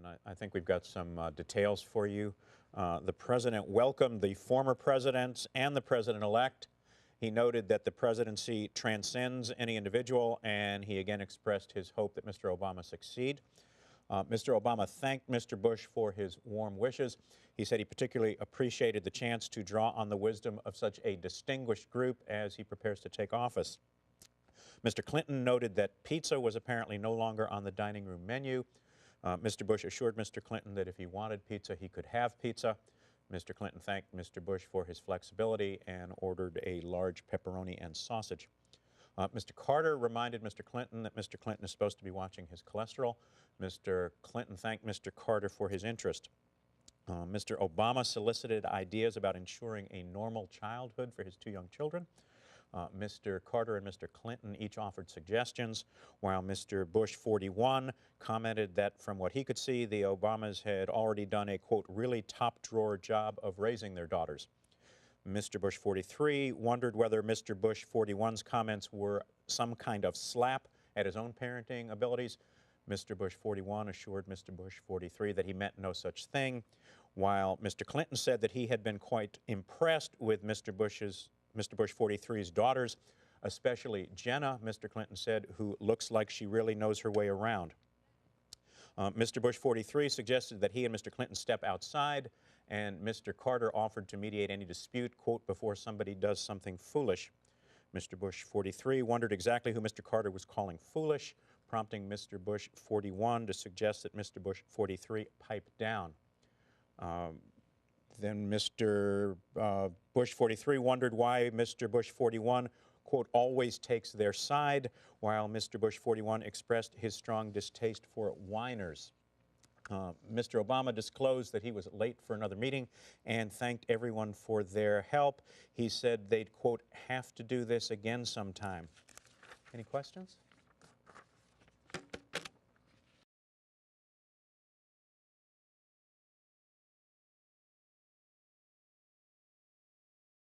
and I think we've got some details for you. The president welcomed the former presidents and the president-elect. He noted that the presidency transcends any individual, and he again expressed his hope that Mr. Obama succeed. Mr. Obama thanked Mr. Bush for his warm wishes. He said he particularly appreciated the chance to draw on the wisdom of such a distinguished group as he prepares to take office. Mr. Clinton noted that pizza was apparently no longer on the dining room menu. Mr. Bush assured Mr. Clinton that if he wanted pizza, he could have pizza. Mr. Clinton thanked Mr. Bush for his flexibility and ordered a large pepperoni and sausage. Mr. Carter reminded Mr. Clinton that Mr. Clinton is supposed to be watching his cholesterol. Mr. Clinton thanked Mr. Carter for his interest. Mr. Obama solicited ideas about ensuring a normal childhood for his two young children. Mr. Carter and Mr. Clinton each offered suggestions, while Mr. Bush 41 commented that from what he could see, the Obamas had already done a, quote, really top-drawer job of raising their daughters. Mr. Bush 43 wondered whether Mr. Bush 41's comments were some kind of slap at his own parenting abilities. Mr. Bush 41 assured Mr. Bush 43 that he meant no such thing, while Mr. Clinton said that he had been quite impressed with Mr. Bush 43's daughters, especially Jenna, Mr. Clinton said, who looks like she really knows her way around. Mr. Bush 43 suggested that he and Mr. Clinton step outside, and Mr. Carter offered to mediate any dispute, quote, before somebody does something foolish. Mr. Bush 43 wondered exactly who Mr. Carter was calling foolish, prompting Mr. Bush 41 to suggest that Mr. Bush 43 pipe down. Then Mr. Bush 43 wondered why Mr. Bush 41, quote, always takes their side, while Mr. Bush 41 expressed his strong distaste for whiners. Mr. Obama disclosed that he was late for another meeting and thanked everyone for their help. He said they'd, quote, have to do this again sometime. Any questions?